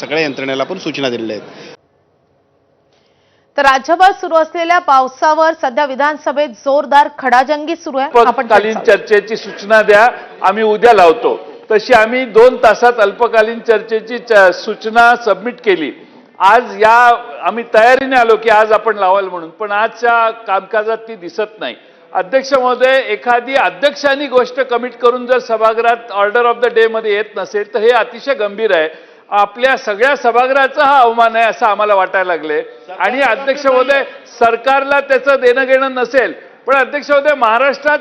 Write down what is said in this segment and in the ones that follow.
सगळ्या यंत्रणेला पण सूचना दिलेल्या आहेत। तर राज्यभर सुरू असलेल्या पावसावर सध्या विधानसभेत जोरदार खडाजंगी सुरू आहे। अल्पकालीन चर्चेची सूचना द्या, आम्ही उद्या लावतो। तशी आम्ही 2 तासात अल्पकालीन चर्चेची सूचना सबमिट केली। आज आम्ही तयारीने आलो की आज आपण लावाल म्हणून, पण आजच्या कामकाजात ती दिसत नाही। अध्यक्ष महोदय, एखादी अध्यक्षांनी गोष्ट कमिट करून जर सभागृहात ऑर्डर ऑफ द डे मध्ये येत नसेल तर हे अतिशय गंभीर आहे। आपल्या सगळ्या सभागृहाचा हा अवमान आहे असं आम्हाला वाटायला लागले। आणि अध्यक्ष महोदय, सरकारला त्याचं देणं घेणं नसेल, पण अध्यक्ष महोदय, महाराष्ट्रात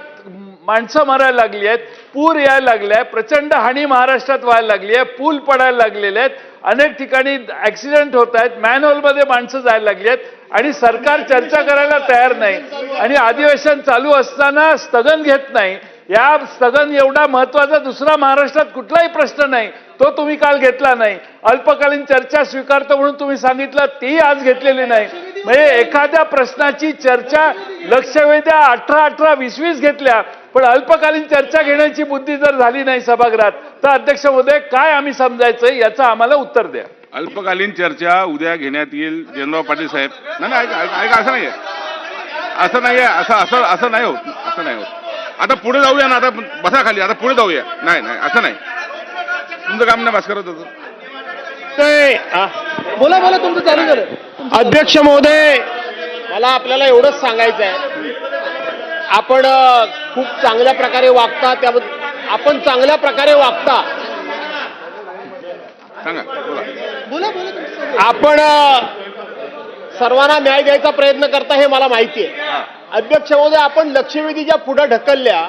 माणसं मरायला लागली आहेत, पूर यायला लागले आहे, प्रचंड हानी महाराष्ट्रात व्हायला लागली आहे, पूल पडायला लागलेले आहेत, अनेक ठिकाणी ऍक्सिडेंट होत आहेत, मॅनहोलमध्ये माणसं जायला लागली आहेत आणि सरकार चर्चा करायला तयार नाही आणि अधिवेशन चालू असताना स्थगन घेत नाही। या स्थगन एवढा महत्वाचा दुसरा महाराष्ट्रात कुठलाही प्रश्न नाही, तो तुम्ही काल घेतला नाही। अल्पकालीन चर्चा स्वीकारतो म्हणून तुम्ही सांगितलं, ती आज घेतलेली नाही। म्हणजे एखाद्या प्रश्नाची चर्चा लक्षवेध्या 18-18, 20-20 घेतल्या, पण अल्पकालीन चर्चा घेण्याची बुद्धी जर झाली नाही सभागृहात तर अध्यक्ष महोदय काय आम्ही समजायचं याचं आम्हाला उत्तर द्या। अल्पकालीन चर्चा उद्या घेण्यात येईल जयंतराव पाटील साहेब। नाही ऐका, असं नाहीये, असं नाहीये, असं नाही होत, असं नाही होत। आता पुढे जाऊया ना, आता बसा खाली, आता पुढे जाऊया। नाही असं नाही, तुमचं काम नाही भास्कर होतं। बोला तुमचं चालू झालं। अध्यक्ष महोदय, मला आपल्याला एवढंच सांगायचं आहे, आपण खूप चांगल्या प्रकारे वागता, त्याबद्दल आपण चांगल्या प्रकारे वागता, सांगा, बोला। आपण सर्वांना न्याय द्यायचा प्रयत्न करता हे मला माहिती आहे। अध्यक्ष महोदय, आपण लक्षवेधीच्या पुढे ढकलल्या,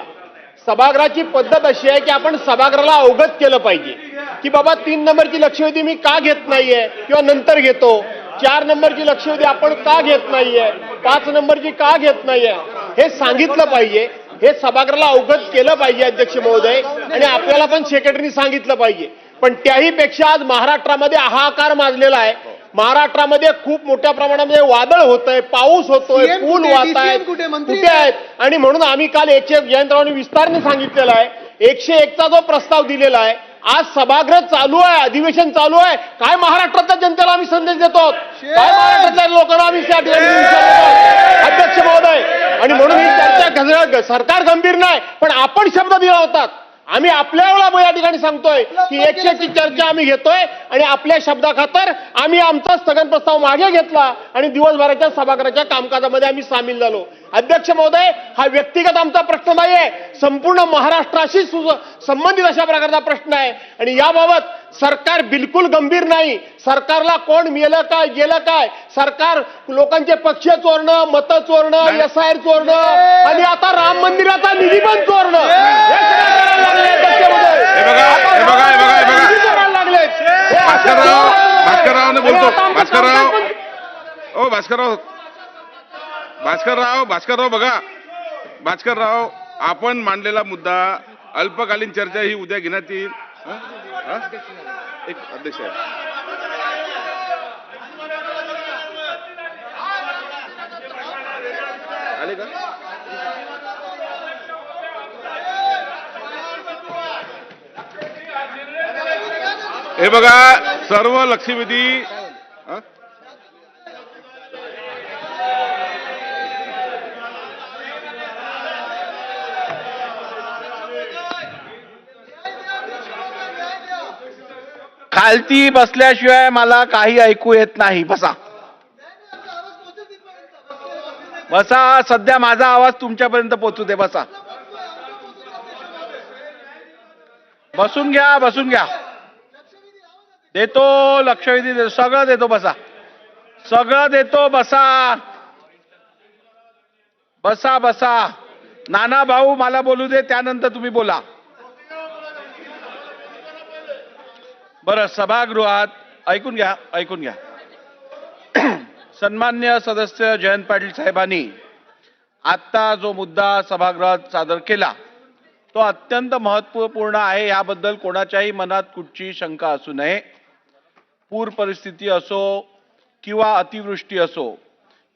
सभागृहाची पद्धत अशी आहे की आपण सभागृहाला अवगत केलं पाहिजे की बाबा 3 नंबरची लक्षवेधी मी का घेत नाहीये किंवा नंतर घेतो, 4 नंबरची लक्षवेधी आपण का घेत नाहीये, 5 नंबरची का घेत नाहीये, हे सांगितलं पाहिजे, हे सभागृहाला अवगत केलं पाहिजे अध्यक्ष महोदय, आणि आपल्याला पण सेक्रेटरीनी सांगितलं पाहिजे। पण त्याही पेक्षा आज महाराष्ट्रामध्ये हाहाकार माजलेला आहे। महाराष्ट्रामध्ये खूप मोठ्या प्रमाणामध्ये वादळ होतंय, पाऊस होतोय, पूल वाहत आहेत, कुठे आहेत, आणि म्हणून आम्ही काल जयंतरावांनी विस्ताराने सांगितलेला आहे, 101चा जो प्रस्ताव दिलेला आहे, आज सभागृह चालू आहे, अधिवेशन चालू आहे, काय महाराष्ट्रातल्या जनतेला आम्ही संदेश देतो, काय महाराष्ट्रातल्या लोकांना आम्ही अध्यक्ष महोदय, आणि म्हणून ही चर्चा सरकार गंभीर नाही, पण आपण शब्द दिला होता, आम्ही आपल्या वेळा या ठिकाणी सांगतोय की 101ची चर्चा आम्ही घेतोय आणि आपल्या शब्दाखातर आम्ही आमचा स्थगन प्रस्ताव मागे घेतला आणि दिवसभराच्या सभागृहाच्या कामकाजामध्ये आम्ही सामील झालो। अध्यक्ष महोदय, हा व्यक्तिगत आमचा प्रश्न नाहीये, संपूर्ण महाराष्ट्राशी संबंधित अशा प्रकारचा प्रश्न आहे आणि याबाबत सरकार बिलकुल गंभीर नाही। सरकारला कोण मेलं काय गेलं काय, सरकार लोकांचे पक्ष चोरणं, मतं चोरणं, SIR चोरणं आणि आता राम मंदिराचा निधी पण चोरणं भास्करराव बोलतो। भास्करराव बघा, भास्करराव, आपण मांडलेला मुद्दा अल्पकालीन चर्चा ही उद्या घेण्यात येईल। एक अध्यक्ष आहे, आले का? हे बघा, सर्व लक्षवेधी खालती बसल्याशिवाय मला काही ऐकू येत नाही। बसा, सध्या माझा आवाज तुमच्यापर्यंत पोहोचू दे। बसा, बसून घ्या, देतो लक्षवेधी, देतो, सगळं देतो, सगळं देतो, बसा। नाना भाऊ मला बोलू दे, त्यानंतर तुम्ही बोला। बरं, सभागृहात ऐकून घ्या। सन्मान्य सदस्य जयंत पाटील साहेबांनी आता जो मुद्दा सभागृहात सादर केला तो अत्यंत महत्त्वपूर्ण आहे, याबद्दल कोणाच्याही मनात कुठची शंका असू नये। पूर परिस्थिती असो किंवा अतिवृष्टी असो,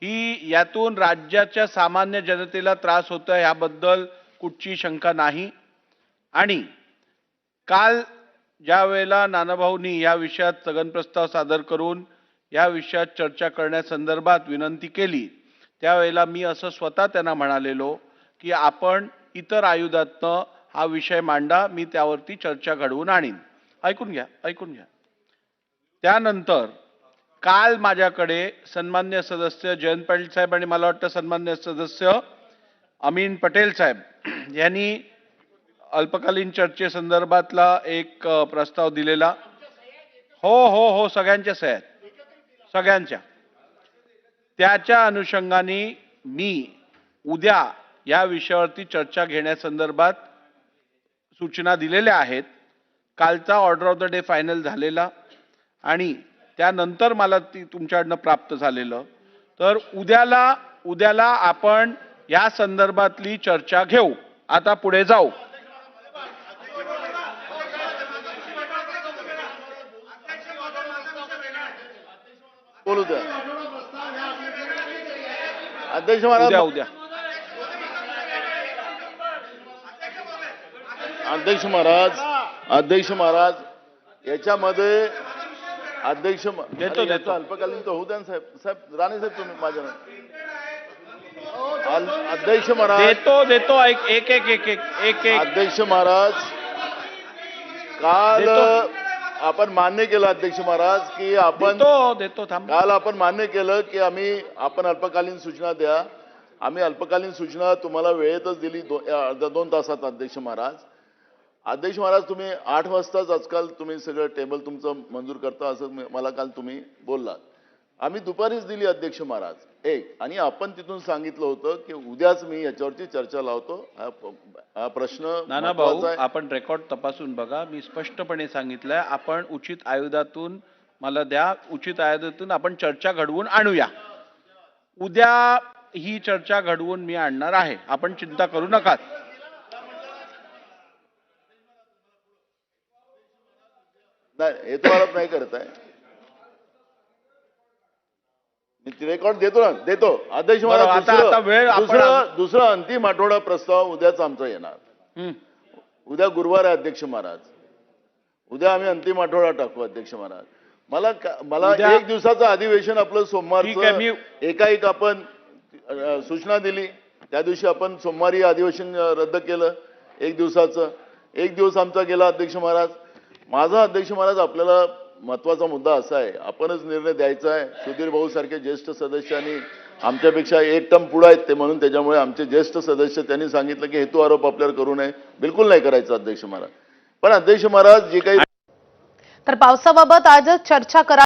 ही यातून राज्याच्या सामान्य जनतेला त्रास होतोय, याबद्दल कुठची शंका नाही। आणि काल ज्या वेळेला नानाभाऊंनी या विषयात स्थगन प्रस्ताव सादर करून या विषयात चर्चा करण्यासंदर्भात विनंती केली, त्यावेळेला मी असं स्वतः त्यांना म्हणालेलो की आपण इतर आयुधातनं हा विषय मांडा, मी त्यावरती चर्चा घडवून आणीन. ऐकून घ्या. त्यानंतर काल माझ्याकडे सन्मान्य सदस्य जयंत पाटील साहेब आणि मला वाटतं सन्मान्य सदस्य अमीन पटेल साहेब यांनी अल्पकालीन चर्चेसंदर्भातला एक प्रस्ताव दिलेला. हो सगळ्यांच्या सह्या आहेत, सगळ्यांच्या. त्याच्या अनुषंगाने मी उद्या या विषयावरती चर्चा घेण्यासंदर्भात सूचना दिलेल्या आहेत. कालचा order of the day final झालेला आणि त्यानंतर मला ती तुमच्याकडनं प्राप्त झालेलं. तर उद्याला आपण या संदर्भातली चर्चा घेऊ. आता पुढे जाऊ. बोलू द्या. अध्यक्ष महाराज, उद्या अध्यक्ष महाराज याच्यामध्ये देतो. अल्पकालीन तर होऊ द्या ना साहेब राणे साहेब, तुम्ही माझ्या अध्यक्ष महाराज देतो. एक अध्यक्ष महाराज, काल देतो. आपण मान्य केलं अध्यक्ष महाराज की आपण देतो थांब. काल आपण मान्य केलं की आपण अल्पकालीन सूचना द्या. आम्ही अल्पकालीन सूचना तुम्हाला वेळेतच दिली 2 तासात. अध्यक्ष महाराज तुम्ही 8 वाजताच आजकाल तुम्ही सगळं टेबल तुमचं मंजूर करता असं मला काल तुम्ही बोललात. आम्ही दुपारीच दिली अध्यक्ष महाराज एक, आणि आपण तिथून सांगितलं होतं की उद्याच मी याच्यावरची चर्चा लावतो. हा प्रश्न नाना भाऊ, महत्त्वाचा आहे. आपण रेकॉर्ड तपासून बघा. मी स्पष्टपणे सांगितलंय आपण उचित आयुधातून मला द्या, उचित आयुधातून आपण चर्चा घडवून आणूया. उद्या ही चर्चा घडवून मी आणणार आहे, आपण चिंता करू नका. नाही, हे तुम्हाला नाही करत आहे. मी रेकॉर्ड देतो ना, देतो अध्यक्ष बरं, महाराज. आता वेळ दुसरा अंतिम आठवडा प्रस्ताव उद्याच आमचा येणार. उद्या गुरुवार आहे अध्यक्ष महाराज. उद्या आम्ही अंतिम आठवडा टाकू अध्यक्ष महाराज. मला उद्या- 1 दिवसाचं अधिवेशन आपलं ठीक आहे, सोमवारचं एकाएक आपण सूचना दिली. त्या दिवशी आपण सोमवारी अधिवेशन रद्द केलं 1 दिवसाचं. 1 दिवस आमचा गेला अध्यक्ष महाराज. माझा अध्यक्ष महाराज आपल्याला महत्वाचा मुद्दा असा आहे, आपणच निर्णय द्यायचा आहे. सुधीर भाऊ सारखे ज्येष्ठ सदस्यांनी आमच्यापेक्षा 1 टर्म पुढे आहेत ते, म्हणून त्याच्यामुळे आमचे ज्येष्ठ सदस्य त्यांनी सांगितलं की हेतू आरोप आपल्यावर करू नये. बिलकुल नाही करायचं अध्यक्ष महाराज. पण अध्यक्ष महाराज जे काही तर पावसाबाबत आजच चर्चा करा